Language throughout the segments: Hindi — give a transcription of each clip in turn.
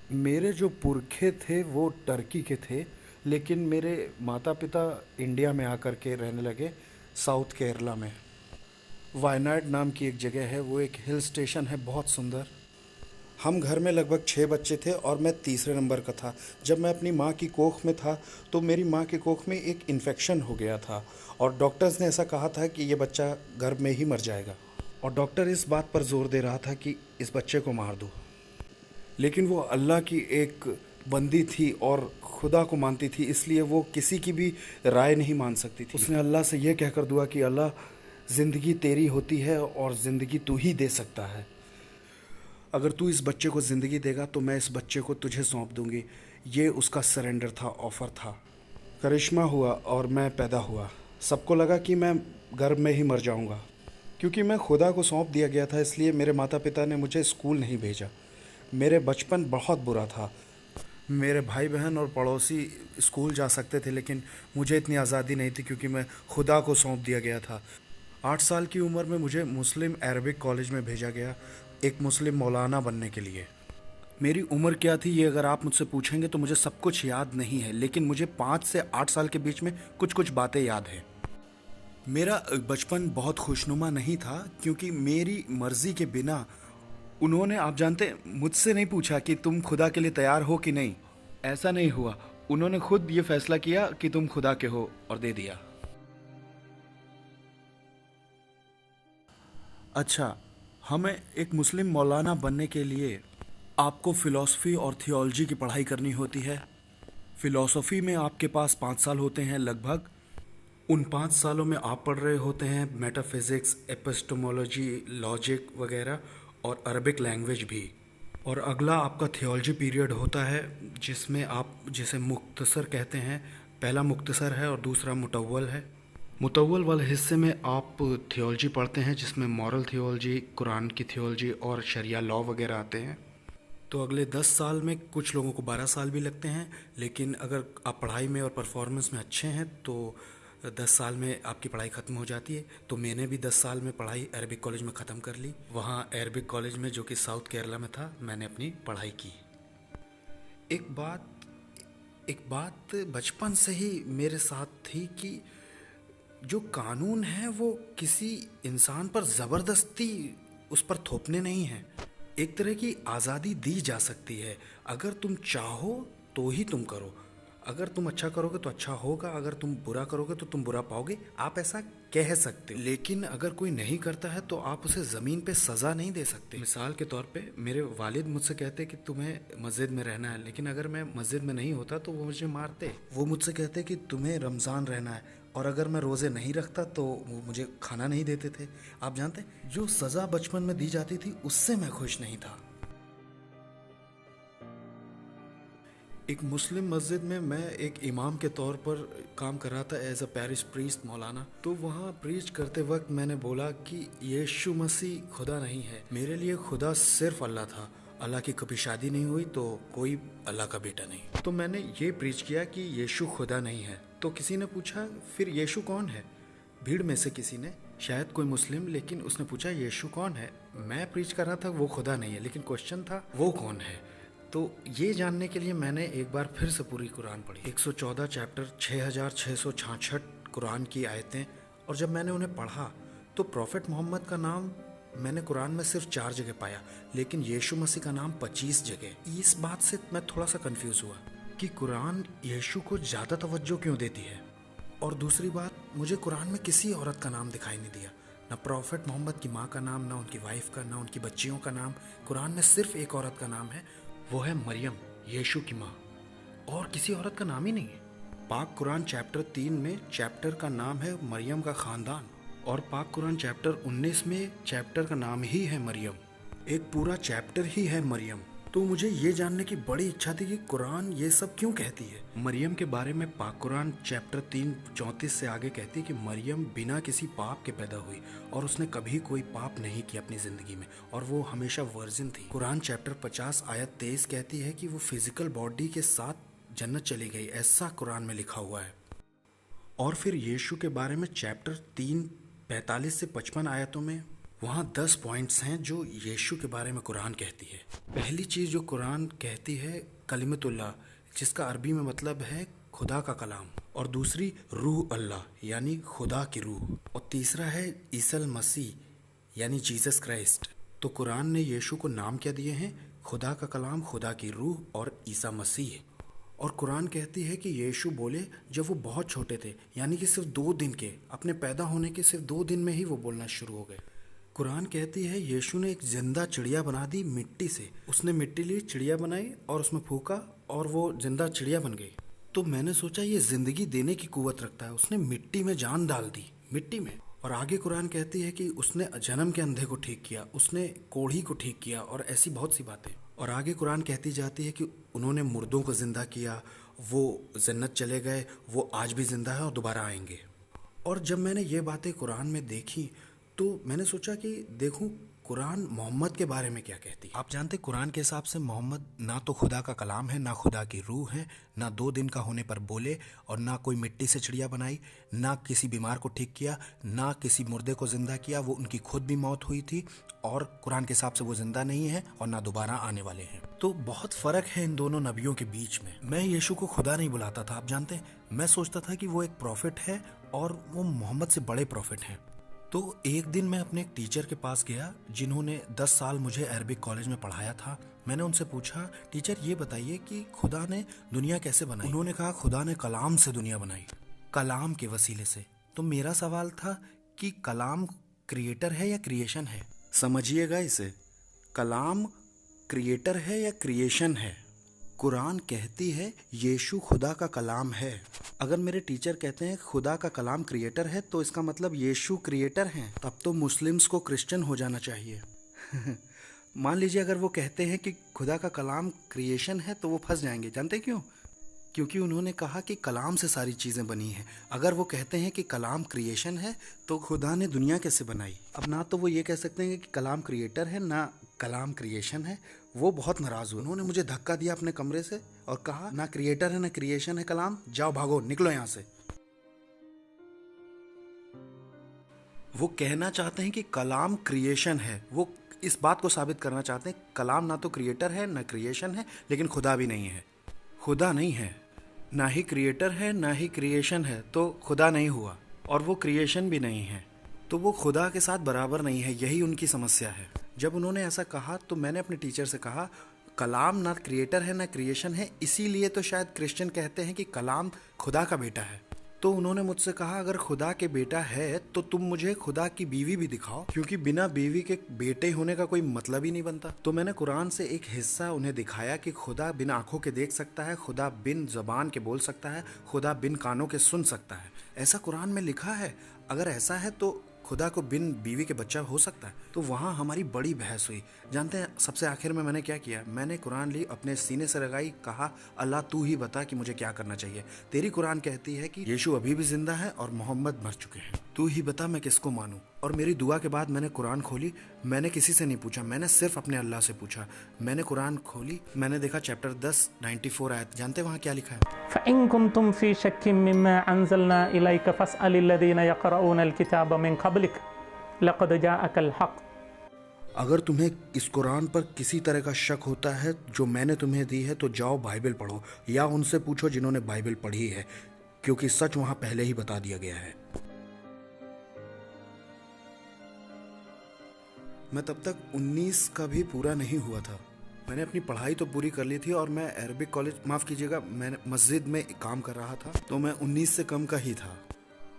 मेरे जो पुरखे थे वो टर्की के थे, लेकिन मेरे माता पिता इंडिया में आकर के रहने लगे, साउथ केरला में। वायनाड नाम की एक जगह है, वो एक हिल स्टेशन है, बहुत सुंदर। हम घर में लगभग 6 बच्चे थे और मैं तीसरे नंबर का था। जब मैं अपनी माँ की कोख में था तो मेरी माँ की कोख में एक इन्फेक्शन हो गया था और डॉक्टर्स ने ऐसा कहा था कि ये बच्चा गर्भ में ही मर जाएगा। और डॉक्टर इस बात पर जोर दे रहा था कि इस बच्चे को मार दो। लेकिन वो अल्लाह की एक बंदी थी और खुदा को मानती थी, इसलिए वो किसी की भी राय नहीं मान सकती थी। उसने अल्लाह से ये कहकर दुआ कि अल्लाह, ज़िंदगी तेरी होती है और ज़िंदगी तू ही दे सकता है। अगर तू इस बच्चे को ज़िंदगी देगा तो मैं इस बच्चे को तुझे सौंप दूंगी। ये उसका सरेंडर था, ऑफ़र था। करिश्मा हुआ और मैं पैदा हुआ। सबको लगा कि मैं गर्भ में ही मर जाऊंगा। क्योंकि मैं खुदा को सौंप दिया गया था, इसलिए मेरे माता पिता ने मुझे स्कूल नहीं भेजा। मेरे बचपन बहुत बुरा था। मेरे भाई बहन और पड़ोसी स्कूल जा सकते थे, लेकिन मुझे इतनी आज़ादी नहीं थी क्योंकि मैं खुदा को सौंप दिया गया था। 8 साल की उम्र में मुझे मुस्लिम अरबिक कॉलेज में भेजा गया, एक मुस्लिम मौलाना बनने के लिए। मेरी उम्र क्या थी ये अगर आप मुझसे पूछेंगे तो मुझे सब कुछ याद नहीं है, लेकिन मुझे 5 से 8 साल के बीच में कुछ कुछ बातें याद हैं। मेरा बचपन बहुत खुशनुमा नहीं था क्योंकि मेरी मर्जी के बिना उन्होंने, आप जानते, मुझसे नहीं पूछा कि तुम खुदा के लिए तैयार हो कि नहीं। ऐसा नहीं हुआ। उन्होंने खुद ये फैसला किया कि तुम खुदा के हो और दे दिया। अच्छा, हमें एक मुस्लिम मौलाना बनने के लिए आपको फ़िलॉसफ़ी और थियोलॉजी की पढ़ाई करनी होती है। फ़िलॉसफ़ी में आपके पास 5 साल होते हैं लगभग। उन 5 सालों में आप पढ़ रहे होते हैं मेटाफिज़िक्स, एपिस्टेमोलॉजी, लॉजिक वगैरह, और अरबिक लैंग्वेज भी। और अगला आपका थियोलॉजी पीरियड होता है जिसमें आप जिसे मुख्तसर कहते हैं। पहला मुख्तसर है और दूसरा मुतव्वल है। मुतव्वल वाले हिस्से में आप थियोलॉजी पढ़ते हैं जिसमें मॉरल थियोलॉजी, कुरान की थियोलॉजी और शरिया लॉ वगैरह आते हैं। तो अगले 10 साल में, कुछ लोगों को 12 साल भी लगते हैं, लेकिन अगर आप पढ़ाई में और परफॉर्मेंस में अच्छे हैं तो 10 साल में आपकी पढ़ाई ख़त्म हो जाती है। तो मैंने भी 10 साल में पढ़ाई अरबिक कॉलेज में ख़त्म कर ली। वहाँ अरबिक कॉलेज में, जो कि साउथ केरला में था, मैंने अपनी पढ़ाई की। एक बात एक बात बचपन से ही मेरे साथ थी कि जो कानून है वो किसी इंसान पर ज़बरदस्ती उस पर थोपने नहीं है। एक तरह की आज़ादी दी जा सकती है। अगर तुम चाहो तो ही तुम करो। अगर तुम अच्छा करोगे तो अच्छा होगा, अगर तुम बुरा करोगे तो तुम बुरा पाओगे, आप ऐसा कह सकते हो। लेकिन अगर कोई नहीं करता है तो आप उसे ज़मीन पे सज़ा नहीं दे सकते। मिसाल के तौर पे मेरे वालिद मुझसे कहते कि तुम्हें मस्जिद में रहना है, लेकिन अगर मैं मस्जिद में नहीं होता तो वो मुझे मारते। वो मुझसे कहते कि तुम्हें रमज़ान रहना है, और अगर मैं रोज़े नहीं रखता तो वो मुझे खाना नहीं देते थे। आप जानते हैं, जो सज़ा बचपन में दी जाती थी उससे मैं खुश नहीं था। एक मुस्लिम मस्जिद में मैं एक इमाम के तौर पर काम कर रहा था, एज अ पैरिश प्रीस्ट मौलाना। तो वहाँ प्रीच करते वक्त मैंने बोला कि यीशु मसीह खुदा नहीं है। मेरे लिए खुदा सिर्फ अल्लाह था। अल्लाह की कभी शादी नहीं हुई तो कोई अल्लाह का बेटा नहीं। तो मैंने ये प्रीच किया कि यीशु खुदा नहीं है। तो किसी ने पूछा, फिर यीशु कौन है? भीड़ में से किसी ने, शायद कोई मुस्लिम, लेकिन उसने पूछा यीशु कौन है? मैं प्रीच कर रहा था वो खुदा नहीं है, लेकिन क्वेश्चन था वो कौन है। तो ये जानने के लिए मैंने एक बार फिर से पूरी कुरान पढ़ी, 114 चैप्टर, 6666 कुरान की आयतें। और जब मैंने उन्हें पढ़ा तो प्रॉफिट मोहम्मद का नाम मैंने कुरान में सिर्फ 4 जगह पाया, लेकिन यीशु मसीह का नाम 25 जगह। इस बात से मैं थोड़ा सा कंफ्यूज हुआ कि कुरान यीशु को ज़्यादा तवज्जो क्यों देती है। और दूसरी बात, मुझे कुरान में किसी औरत का नाम दिखाई नहीं दिया, ना प्रॉफिट मोहम्मद की माँ का नाम, ना उनकी वाइफ का, ना उनकी बच्चियों का नाम। कुरान में सिर्फ एक औरत का नाम है, वो है मरियम, यीशु की माँ। और किसी औरत का नाम ही नहीं है। पाक कुरान चैप्टर 3 में चैप्टर का नाम है मरियम का ख़ानदान, और पाक कुरान चैप्टर 19 में चैप्टर का नाम ही है मरियम। एक पूरा चैप्टर ही है मरियम। तो मुझे ये जानने की बड़ी इच्छा थी कि कुरान ये सब क्यों कहती है। मरियम के बारे में पाक कुरान चैप्टर 3:34 से आगे कहती है कि मरियम बिना किसी पाप के पैदा हुई और उसने कभी कोई पाप नहीं किया अपनी ज़िंदगी में, और वो हमेशा वर्जिन थी। कुरान चैप्टर 50 आयत 23 कहती है कि वो फिजिकल बॉडी के साथ जन्नत चली गई, ऐसा कुरान में लिखा हुआ है। और फिर यीशु के बारे में चैप्टर 3 45 से 55 आयतों में वहाँ 10 पॉइंट्स हैं जो यीशु के बारे में कुरान कहती है। पहली चीज़ जो कुरान कहती है कलिमतुल्लाह, जिसका अरबी में मतलब है खुदा का कलाम, और दूसरी रूह अल्लाह यानी खुदा की रूह, और तीसरा है ईसल मसीह यानी जीसस क्राइस्ट। तो कुरान ने यीशु को नाम क्या दिए हैं? खुदा का कलाम, खुदा की रूह और ईसा मसीह। और कुरान कहती है कि यीशु बोले जब वो बहुत छोटे थे, यानी कि सिर्फ 2 दिन के, अपने पैदा होने के सिर्फ 2 दिन में ही वो बोलना शुरू हो गए। कुरान कहती है यीशु ने एक जिंदा चिड़िया बना दी मिट्टी से। उसने मिट्टी ली, चिड़िया बनाई और उसमें फूका और वो जिंदा चिड़िया बन गई। तो मैंने सोचा ये जिंदगी देने की कुव्वत रखता है, उसने मिट्टी में जान डाल दी, मिट्टी में। और आगे कुरान कहती है कि उसने जन्म के अंधे को ठीक किया, उसने कोढ़ी को ठीक किया, और ऐसी बहुत सी बातें। और आगे कुरान कहती जाती है कि उन्होंने मुर्दों को जिंदा किया, वो जन्नत चले गए, वो आज भी जिंदा है और दोबारा आएंगे। और जब मैंने ये बातें कुरान में देखी तो मैंने सोचा कि देखूं कुरान मोहम्मद के बारे में क्या कहती है। आप जानते कुरान के हिसाब से मोहम्मद ना तो खुदा का कलाम है, ना खुदा की रूह है, ना 2 दिन का होने पर बोले, और ना कोई मिट्टी से चिड़िया बनाई, ना किसी बीमार को ठीक किया, ना किसी मुर्दे को जिंदा किया। वो उनकी खुद भी मौत हुई थी और कुरान के हिसाब से वो जिंदा नहीं है और ना दोबारा आने वाले हैं। तो बहुत फर्क है इन दोनों नबियों के बीच में। मैं यीशु को खुदा नहीं बुलाता था, आप जानते हैं, मैं सोचता था कि वो एक प्रॉफिट है और वो मोहम्मद से बड़े प्रॉफिट हैं। तो एक दिन मैं अपने एक टीचर के पास गया जिन्होंने 10 साल मुझे अरबिक कॉलेज में पढ़ाया था। मैंने उनसे पूछा, टीचर ये बताइए कि खुदा ने दुनिया कैसे बनाई? उन्होंने कहा खुदा ने कलाम से दुनिया बनाई, कलाम के वसीले से। तो मेरा सवाल था कि कलाम क्रिएटर है या क्रिएशन है? समझिएगा इसे, कलाम क्रिएटर है या क्रिएशन है? कुरान कहती है यीशु खुदा का कलाम है। अगर मेरे टीचर कहते हैं खुदा का कलाम क्रिएटर है तो इसका मतलब यीशु क्रिएटर हैं, तब तो मुस्लिम्स को क्रिश्चियन हो जाना चाहिए। मान लीजिए अगर वो कहते हैं कि खुदा का कलाम क्रिएशन है तो वो फंस जाएंगे। जानते क्यों? क्योंकि उन्होंने कहा कि कलाम से सारी चीज़ें बनी हैं। अगर वो कहते हैं कि कलाम क्रिएशन है तो खुदा ने दुनिया कैसे बनाई? अब ना तो वो ये कह सकते हैं कि कलाम क्रिएटर है, ना कलाम क्रिएशन है। वो बहुत नाराज़ हुए, उन्होंने मुझे धक्का दिया अपने कमरे से और कहा ना क्रिएटर है ना क्रिएशन है कलाम, जाओ भागो, निकलो यहाँ से। वो कहना चाहते हैं कि कलाम क्रिएशन है, वो इस बात को साबित करना चाहते हैं कलाम ना तो क्रिएटर है ना क्रिएशन है, लेकिन खुदा भी नहीं है। खुदा नहीं है, ना ही क्रिएटर है ना ही क्रिएशन है, तो खुदा नहीं हुआ, और वो क्रिएशन भी नहीं है, तो वो खुदा के साथ बराबर नहीं है। यही उनकी समस्या है। जब उन्होंने ऐसा कहा तो मैंने अपने टीचर से कहा कलाम ना क्रिएटर है ना क्रिएशन है, इसीलिए तो शायद क्रिश्चियन कहते हैं कि कलाम खुदा का बेटा है। तो उन्होंने मुझसे कहा अगर खुदा के बेटा है तो तुम मुझे खुदा की बीवी भी दिखाओ, क्योंकि बिना बीवी के बेटे होने का कोई मतलब ही नहीं बनता। तो मैंने कुरान से एक हिस्सा उन्हें दिखाया कि खुदा बिन आंखों के देख सकता है, खुदा बिन जबान के बोल सकता है, खुदा बिन कानों के सुन सकता है। ऐसा कुरान में लिखा है। अगर ऐसा है तो खुदा को बिन बीवी के बच्चा हो सकता है? तो वहाँ हमारी बड़ी बहस हुई। जानते हैं सबसे आखिर में मैंने क्या किया? मैंने कुरान ली, अपने सीने से लगाई, कहा अल्लाह तू ही बता कि मुझे क्या करना चाहिए। तेरी कुरान कहती है कि यीशु अभी भी जिंदा है और मोहम्मद मर चुके हैं, तू ही बता मैं किसको मानूं। और मेरी दुआ के बाद मैंने कुरान खोली, मैंने किसी से नहीं पूछा, मैंने सिर्फ अपने अल्लाह से पूछा। मैंने कुरान खोली, मैंने देखा चैप्टर 10 94 आयत। जानते वहाँ क्या लिखा है? फ़इन कुंतुम फ़ी शक्किन मिम्मा अन्ज़लना इलैका फ़स्अलिल्लज़ीना यक़रऊनल किताब मिन क़ब्लिक लक़द जाअकल हक़। अगर तुम्हें इस कुरान पर किसी तरह का शक होता है जो मैंने तुम्हें दी है तो जाओ बाइबल पढ़ो, या उनसे पूछो जिन्होंने बाइबल पढ़ी है, क्योंकि सच वहाँ पहले ही बता दिया गया है। मैं तब तक 19 का भी पूरा नहीं हुआ था। मैंने अपनी पढ़ाई तो पूरी कर ली थी और मैं अरबिक कॉलेज, माफ़ कीजिएगा, मैंने मस्जिद में काम कर रहा था, तो मैं 19 से कम का ही था।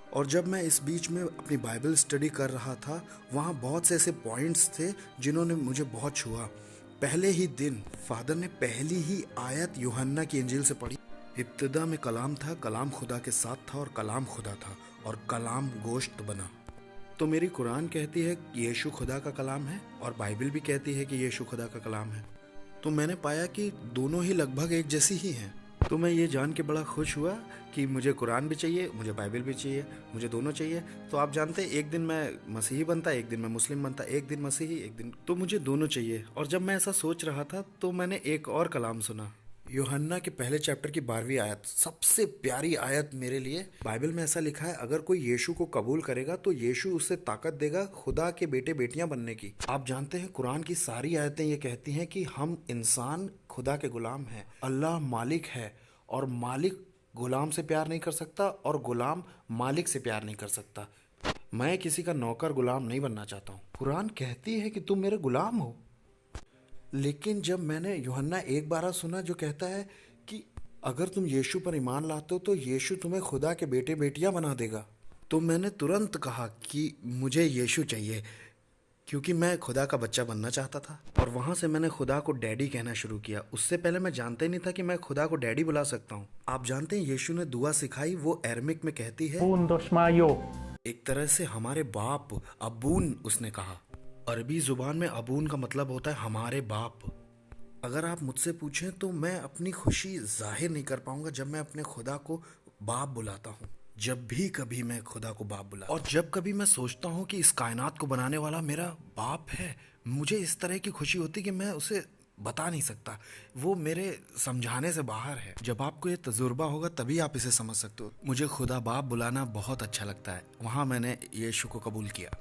और जब मैं इस बीच में अपनी बाइबल स्टडी कर रहा था, वहाँ बहुत से ऐसे पॉइंट्स थे जिन्होंने मुझे बहुत छुआ। पहले ही दिन फादर ने पहली ही आयत यूहन्ना की इंजील से पढ़ी। इब्तिदा में कलाम था, कलाम खुदा के साथ था और कलाम खुदा था और कलाम गोश्त बना। तो मेरी कुरान कहती है कि यीशु खुदा का कलाम है और बाइबल भी कहती है कि यीशु खुदा का कलाम है। तो मैंने पाया कि दोनों ही लगभग एक जैसी ही हैं। तो मैं ये जान के बड़ा खुश हुआ कि मुझे कुरान भी चाहिए, मुझे बाइबल भी चाहिए, मुझे दोनों चाहिए। तो आप जानते हैं एक दिन मैं मसीही बनता, एक दिन मैं मुस्लिम बनता, एक दिन मसीही एक दिन, तो मुझे दोनों चाहिए। और जब मैं ऐसा सोच रहा था तो मैंने एक और कलाम सुना। यूहन्ना के पहले चैप्टर की 12वीं आयत सबसे प्यारी आयत मेरे लिए। बाइबल में ऐसा लिखा है, अगर कोई यीशु को कबूल करेगा तो यीशु उसे ताकत देगा खुदा के बेटे बेटियां बनने की। आप जानते हैं कुरान की सारी आयतें ये कहती हैं कि हम इंसान खुदा के गुलाम हैं। अल्लाह मालिक है और मालिक गुलाम से प्यार नहीं कर सकता और गुलाम मालिक से प्यार नहीं कर सकता। मैं किसी का नौकर गुलाम नहीं बनना चाहता हूँ। कुरान कहती है कि तुम मेरे गुलाम हो। लेकिन जब मैंने यूहन्ना 1:12 सुना जो कहता है कि अगर तुम यीशु पर ईमान लाते हो तो यीशु तुम्हें खुदा के बेटे बेटियां बना देगा, तो मैंने तुरंत कहा कि मुझे यीशु चाहिए, क्योंकि मैं खुदा का बच्चा बनना चाहता था। और वहाँ से मैंने खुदा को डैडी कहना शुरू किया। उससे पहले मैं जानता ही नहीं था कि मैं खुदा को डैडी बुला सकता हूँ। आप जानते हैं यीशु ने दुआ सिखाई, वो अरमिक में कहती है Bundos mayo. एक तरह से हमारे बाप, अबून उसने कहा। अरबी ज़ुबान में अबून का मतलब होता है हमारे बाप। अगर आप मुझसे पूछें तो मैं अपनी खुशी जाहिर नहीं कर पाऊंगा जब मैं अपने खुदा को बाप बुलाता हूँ। जब भी कभी मैं खुदा को बाप बुला, और जब कभी मैं सोचता हूँ कि इस कायनात को बनाने वाला मेरा बाप है, मुझे इस तरह की खुशी होती कि मैं उसे बता नहीं सकता। वो मेरे समझाने से बाहर है। जब आपको ये तजुर्बा होगा तभी आप इसे समझ सकते हो। मुझे खुदा बाप बुलाना बहुत अच्छा लगता है। वहाँ मैंने यीशु को कबूल किया।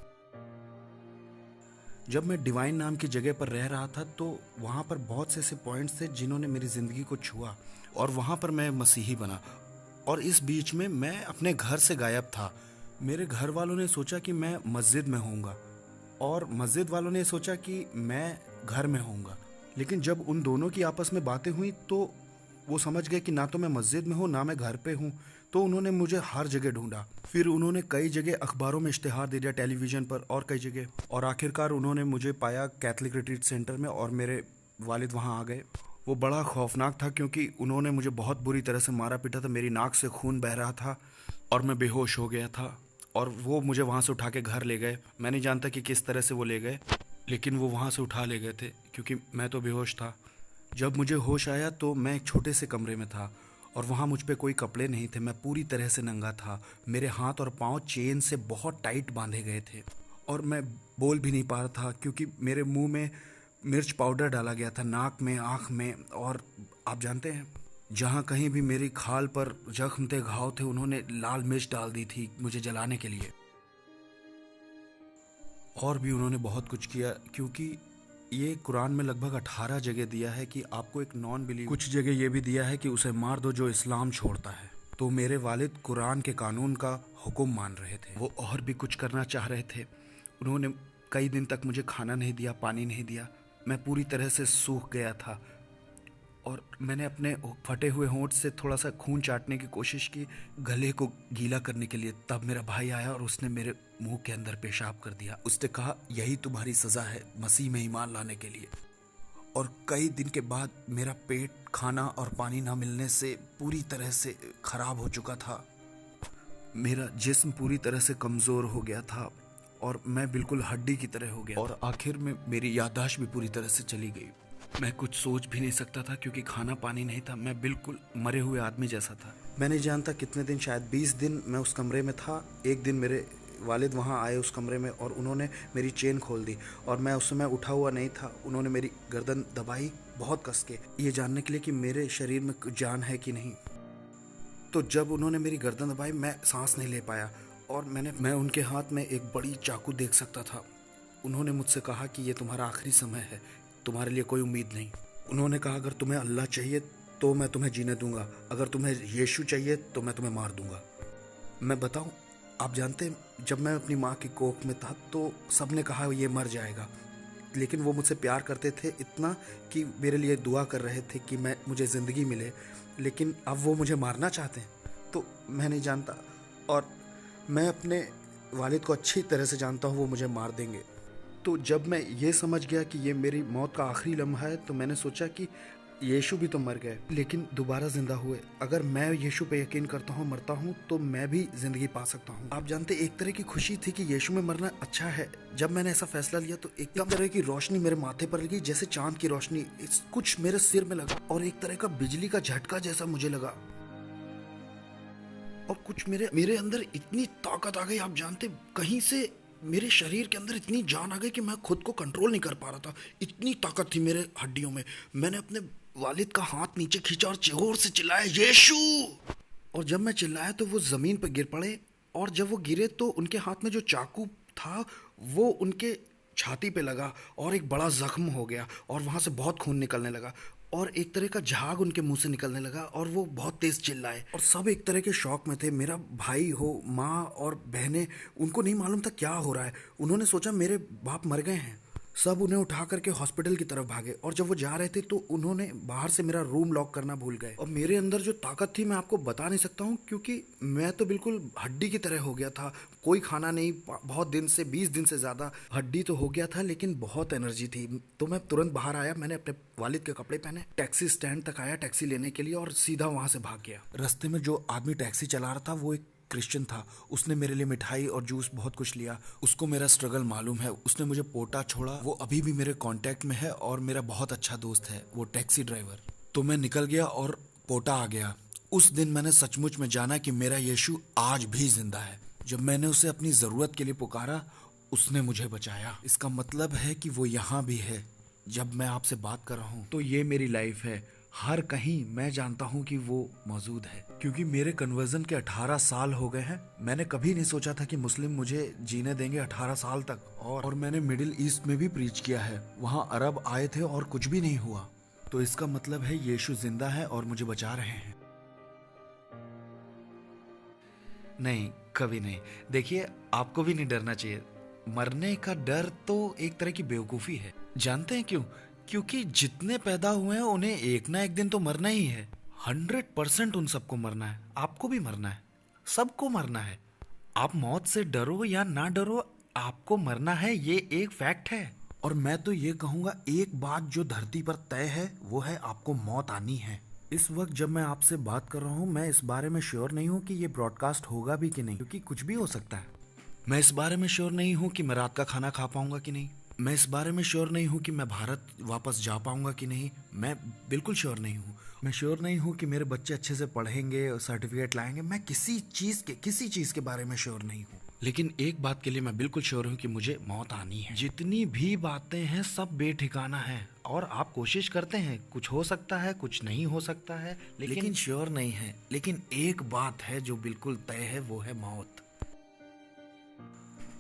जब मैं डिवाइन नाम की जगह पर रह रहा था तो वहाँ पर बहुत से ऐसे पॉइंट्स थे जिन्होंने मेरी ज़िंदगी को छुआ, और वहाँ पर मैं मसीही बना। और इस बीच में मैं अपने घर से गायब था। मेरे घर वालों ने सोचा कि मैं मस्जिद में होऊंगा और मस्जिद वालों ने सोचा कि मैं घर में होऊंगा। लेकिन जब उन दोनों की आपस में बातें हुई तो वो समझ गए कि ना तो मैं मस्जिद में हूँ ना मैं घर पे हूँ। तो उन्होंने मुझे हर जगह ढूंढा। फिर उन्होंने कई जगह अखबारों में इश्तिहार दे दिया, टेलीविज़न पर और कई जगह, और आखिरकार उन्होंने मुझे पाया कैथलिक रिट्रीट सेंटर में, और मेरे वालिद वहाँ आ गए। वो बड़ा खौफनाक था क्योंकि उन्होंने मुझे बहुत बुरी तरह से मारा पीटा था। मेरी नाक से खून बह रहा था और मैं बेहोश हो गया था, और वो मुझे वहाँ से उठा के घर ले गए। मैं नहीं जानता कि किस तरह से वो ले गए, लेकिन वो वहाँ से उठा ले गए थे क्योंकि मैं तो बेहोश था। जब मुझे होश आया तो मैं एक छोटे से कमरे में था और वहाँ मुझ पे कोई कपड़े नहीं थे। मैं पूरी तरह से नंगा था। मेरे हाथ और पाँव चेन से बहुत टाइट बांधे गए थे और मैं बोल भी नहीं पा रहा था क्योंकि मेरे मुंह में मिर्च पाउडर डाला गया था, नाक में, आँख में। और आप जानते हैं, जहाँ कहीं भी मेरी खाल पर जख्म थे, घाव थे, उन्होंने लाल मिर्च डाल दी थी मुझे जलाने के लिए। और भी उन्होंने बहुत कुछ किया, क्योंकि ये कुरान में लगभग 18 जगह दिया है कि आपको एक नॉन बिलीव, कुछ जगह ये भी दिया है कि उसे मार दो जो इस्लाम छोड़ता है। तो मेरे वालिद कुरान के कानून का हुक्म मान रहे थे। वो और भी कुछ करना चाह रहे थे। उन्होंने कई दिन तक मुझे खाना नहीं दिया, पानी नहीं दिया। मैं पूरी तरह से सूख गया था और मैंने अपने फटे हुए होंठ से थोड़ा सा खून चाटने की कोशिश की गले को गीला करने के लिए। तब मेरा भाई आया और उसने मेरे मुंह के अंदर पेशाब कर दिया। उसने कहा, यही तुम्हारी सज़ा है मसीह में ईमान लाने के लिए। और कई दिन के बाद मेरा पेट खाना और पानी ना मिलने से पूरी तरह से ख़राब हो चुका था। मेरा जिस्म पूरी तरह से कमज़ोर हो गया था और मैं बिल्कुल हड्डी की तरह हो गया, और आखिर में मेरी याददाश्त भी पूरी तरह से चली गई। मैं कुछ सोच भी नहीं सकता था क्योंकि खाना पानी नहीं था। मैं बिल्कुल मरे हुए आदमी जैसा था। मैं नहीं जानता कितने दिन, शायद 20 दिन मैं उस कमरे में था। एक दिन मेरे वालिद वहाँ आए उस कमरे में और उन्होंने मेरी चेन खोल दी और मैं उस समय उठा हुआ नहीं था। उन्होंने मेरी गर्दन दबाई बहुत कस के, ये जानने के लिए कि मेरे शरीर में जान है कि नहीं। तो जब उन्होंने मेरी गर्दन दबाई मैं सांस नहीं ले पाया और मैं उनके हाथ में एक बड़ी चाकू देख सकता था। उन्होंने मुझसे कहा कि ये तुम्हारा आखिरी समय है, तुम्हारे लिए कोई उम्मीद नहीं। उन्होंने कहा, अगर तुम्हें अल्लाह चाहिए तो मैं तुम्हें जीने दूंगा, अगर तुम्हें यीशु चाहिए तो मैं तुम्हें मार दूंगा। मैं बताऊं, आप जानते हैं, जब मैं अपनी माँ की कोख में था तो सब ने कहा ये मर जाएगा, लेकिन वो मुझसे प्यार करते थे इतना कि मेरे लिए दुआ कर रहे थे कि मुझे ज़िंदगी मिले। लेकिन अब वो मुझे मारना चाहते हैं, तो मैं नहीं जानता। और मैं अपने वालिद को अच्छी तरह से जानता हूँ, वो मुझे मार देंगे। तो जब मैं ये समझ गया कि ये मेरी मौत का आखिरी लम्हा है तो मैंने सोचा कि यीशु भी तो मर गए लेकिन दोबारा जिंदा हुए। अगर मैं यीशु पे यकीन करता हूँ, मरता हूँ, तो मैं भी जिंदगी पा सकता हूँ। आप जानते, एक तरह की खुशी थी कि यीशु में मरना अच्छा है। जब मैंने ऐसा फैसला लिया तो एक तरह की रोशनी मेरे माथे पर लगी, जैसे चांद की रोशनी कुछ मेरे सिर में लगा और एक तरह का बिजली का झटका जैसा मुझे लगा और कुछ मेरे अंदर इतनी ताकत आ गई। आप जानते, कहीं से मेरे शरीर के अंदर इतनी जान आ गई कि मैं खुद को कंट्रोल नहीं कर पा रहा था। इतनी ताकत थी मेरे हड्डियों में। मैंने अपने वालिद का हाथ नीचे खींचा और जोर से चिल्लाया, यीशु। और जब मैं चिल्लाया तो वो ज़मीन पर गिर पड़े, और जब वो गिरे तो उनके हाथ में जो चाकू था वो उनके छाती पे लगा और एक बड़ा जख्म हो गया, और वहाँ से बहुत खून निकलने लगा, और एक तरह का झाग उनके मुंह से निकलने लगा, और वो बहुत तेज़ चिल्लाए, और सब एक तरह के शौक में थे। मेरा भाई हो, माँ और बहनें, उनको नहीं मालूम था क्या हो रहा है। उन्होंने सोचा मेरे बाप मर गए हैं। सब उन्हें उठा करके हॉस्पिटल की तरफ भागे, और जब वो जा रहे थे तो उन्होंने बाहर से मेरा रूम लॉक करना भूल गए। और मेरे अंदर जो ताकत थी मैं आपको बता नहीं सकता हूँ, क्योंकि मैं तो बिल्कुल हड्डी की तरह हो गया था। कोई खाना नहीं, बहुत दिन से, 20 दिन से ज़्यादा हड्डी तो हो गया था, लेकिन बहुत एनर्जी थी। तो मैं तुरंत बाहर आया, मैंने अपने वालिद के कपड़े पहने, टैक्सी स्टैंड तक आया टैक्सी लेने के लिए, और सीधा वहाँ से भाग गया। रास्ते में जो आदमी टैक्सी चला रहा था वो एक क्रिश्चियन था। उसने मेरे लिए मिठाई और जूस बहुत कुछ लिया। उसको मेरा स्ट्रगल मालूम है, उसने मुझे पोटा छोड़ा। वो अभी भी मेरे कांटेक्ट में है और मेरा बहुत अच्छा दोस्त है, वो टैक्सी ड्राइवर। तो मैं निकल गया और पोटा आ गया। उस दिन मैंने सचमुच में जाना कि मेरा यीशु आज भी जिंदा है। जब मैंने उसे अपनी ज़रूरत के लिए पुकारा, उसने मुझे बचाया। इसका मतलब है कि वो यहाँ भी है। जब मैं आपसे बात कर रहा हूँ तो ये मेरी लाइफ है। हर कहीं मैं जानता हूँ कि वो मौजूद है, क्योंकि मेरे कन्वर्जन के 18 साल हो गए हैं। मैंने कभी नहीं सोचा था कि मुस्लिम मुझे जीने देंगे 18 साल तक। और मैंने मिडिल ईस्ट में भी प्रीच किया है, वहाँ अरब आए थे और कुछ भी नहीं हुआ। तो इसका मतलब है यीशु जिंदा है और मुझे बचा रहे हैं। नहीं, कभी नहीं। देखिए, आपको भी नहीं डरना चाहिए। मरने का डर तो एक तरह की बेवकूफ़ी है। जानते हैं क्यों? क्योंकि जितने पैदा हुए हैं उन्हें एक ना एक दिन तो मरना ही है। 100% उन सबको मरना है। आपको भी मरना है, सबको मरना है। आप मौत से डरो या ना डरो, आपको मरना है, ये एक फैक्ट है। और मैं तो ये कहूँगा, एक बात जो धरती पर तय है वो है आपको मौत आनी है। इस वक्त जब मैं आपसे बात कर रहा हूँ, मैं इस बारे में श्योर नहीं हूँ कि ये ब्रॉडकास्ट होगा भी कि नहीं, क्योंकि कुछ भी हो सकता है। मैं इस बारे में श्योर नहीं हूँ कि मैं रात का खाना खा पाऊंगा कि नहीं। मैं इस बारे में श्योर नहीं हूँ कि मैं भारत वापस जा पाऊंगा कि नहीं। मैं बिल्कुल श्योर नहीं हूँ। मैं श्योर नहीं हूँ कि मेरे बच्चे अच्छे से पढ़ेंगे और सर्टिफिकेट लाएंगे। मैं किसी चीज़ के बारे में श्योर नहीं हूँ। लेकिन एक बात के लिए मैं बिल्कुल श्योर हूँ कि मुझे मौत आनी है। जितनी भी बातें हैं सब बेठिकाना है, और आप कोशिश करते हैं, कुछ हो सकता है, कुछ नहीं हो सकता है, लेकिन श्योर नहीं है। लेकिन एक बात है जो बिल्कुल तय है, वो है मौत।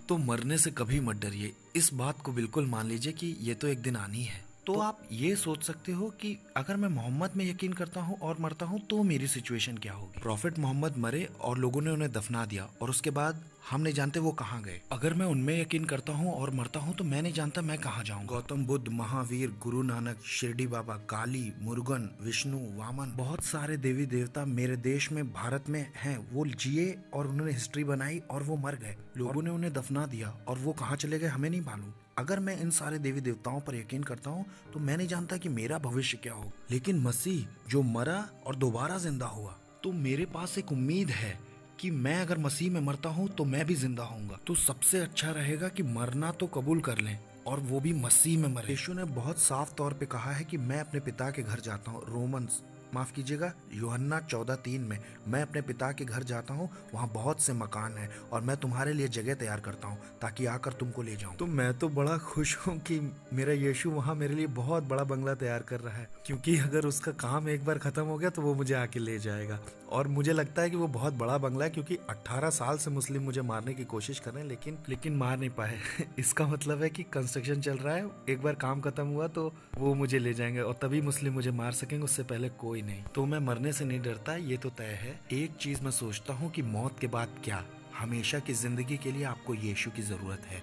तो मरने से कभी मत डरिए। इस बात को बिल्कुल मान लीजिए कि ये तो एक दिन आनी है। तो आप ये सोच सकते हो कि अगर मैं मोहम्मद में यकीन करता हूँ और मरता हूँ तो मेरी सिचुएशन क्या होगी। प्रॉफिट मोहम्मद मरे और लोगों ने उन्हें दफना दिया, और उसके बाद हम नहीं जानते वो कहाँ गए। अगर मैं उनमें यकीन करता हूँ और मरता हूँ तो मैं नहीं जानता मैं कहाँ जाऊँगा। गौतम बुद्ध, महावीर, गुरु नानक, शिरडी बाबा, काली, मुरुगन, विष्णु, वामन, बहुत सारे देवी देवता मेरे देश में, भारत में हैं। वो जिए और उन्होंने हिस्ट्री बनाई और वो मर गए। लोगों ने उन्हें दफना दिया और वो कहाँ चले गए हमें नहीं मालूम। अगर मैं इन सारे देवी देवताओं पर यकीन करता हूँ तो मैं नहीं जानता कि मेरा भविष्य क्या हो। लेकिन मसीह जो मरा और दोबारा जिंदा हुआ, तो मेरे पास एक उम्मीद है कि मैं अगर मसीह में मरता हूँ तो मैं भी जिंदा होऊंगा। तो सबसे अच्छा रहेगा कि मरना तो कबूल कर लें, और वो भी मसीह में मरे। यीशु ने बहुत साफ तौर पे कहा है कि मैं अपने पिता के घर जाता हूँ। माफ कीजिएगा, यूहन्ना 14:3 में, मैं अपने पिता के घर जाता हूँ, वहाँ बहुत से मकान हैं और मैं तुम्हारे लिए जगह तैयार करता हूँ ताकि आकर तुमको ले जाऊँ। तो मैं तो बड़ा खुश हूँ कि मेरा यीशु वहाँ मेरे लिए बहुत बड़ा बंगला तैयार कर रहा है, क्योंकि अगर उसका काम एक बार खत्म हो गया तो वो मुझे आके ले जाएगा। और मुझे लगता है कि वो बहुत बड़ा बंगला है, क्योंकि 18 साल से मुस्लिम मुझे मारने की कोशिश कर रहे हैं, लेकिन मार नहीं पाए। इसका मतलब है कि कंस्ट्रक्शन चल रहा है, एक बार काम खत्म हुआ तो वो मुझे ले जाएंगे और तभी मुस्लिम मुझे मार सकेंगे, उससे पहले कोई नहीं। तो मैं मरने से नहीं डरता, ये तो तय है। एक चीज मैं सोचता हूँ कि मौत के बाद क्या। हमेशा की जिंदगी के लिए आपको यीशु की जरूरत है।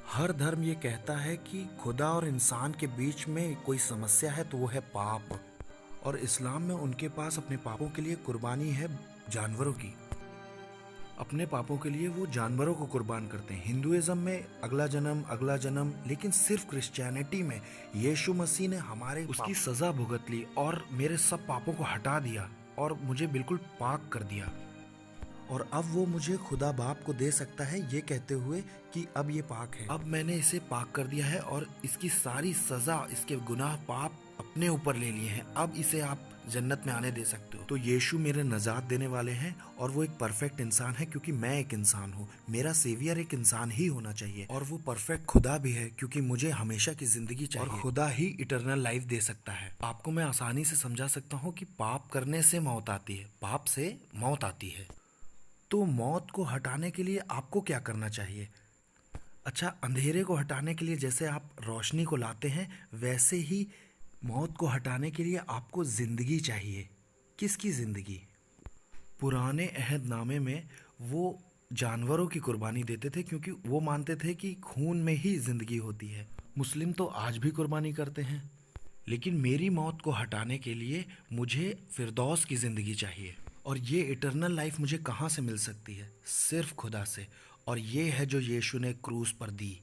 हर धर्म ये कहता है कि खुदा और इंसान के बीच में कोई समस्या है तो वो है पाप, और इस्लाम में उनके पास अपने पापों के लिए कुर्बानी है जानवरों की। अपने पापों के लिए वो जानवरों को कुर्बान करते हैं। हिंदुइज्म में अगला जन्म, लेकिन सिर्फ क्रिश्चियनिटी में यीशु मसीह ने हमारे उसकी सजा भुगत ली और मेरे सब पापों को हटा दिया और मुझे बिल्कुल पाक कर दिया। और अब वो मुझे खुदा बाप को दे सकता है ये कहते हुए कि अब ये पाक है। अब मैंने इसे पाक कर दिया है और इसकी सारी सजा, इसके गुनाह, पाप अपने ऊपर ले लिए हैं, अब इसे आप जन्नत में आने दे सकते हो। तो यीशु मेरे नजात देने वाले हैं और वो एक परफेक्ट इंसान है क्योंकि मैं एक इंसान हूँ। मेरा सेवियर एक इंसान ही होना चाहिए और वो परफेक्ट खुदा भी है क्योंकि मुझे हमेशा की जिंदगी चाहिए और खुदा ही इटर्नल लाइफ दे सकता है। आपको मैं आसानी से समझा सकता हूँ कि पाप करने से मौत आती है, पाप से मौत आती है। तो मौत को हटाने के लिए आपको क्या करना चाहिए? अच्छा, अंधेरे को हटाने के लिए जैसे आप रोशनी को लाते हैं, वैसे ही मौत को हटाने के लिए आपको ज़िंदगी चाहिए। किसकी ज़िंदगी? पुराने अहदनामे में वो जानवरों की कुर्बानी देते थे क्योंकि वो मानते थे कि खून में ही ज़िंदगी होती है। मुस्लिम तो आज भी कुर्बानी करते हैं, लेकिन मेरी मौत को हटाने के लिए मुझे फिरदौस की ज़िंदगी चाहिए। और ये इटर्नल लाइफ मुझे कहाँ से मिल सकती है? सिर्फ खुदा से। और ये है जो यीशु ने क्रूस पर दी।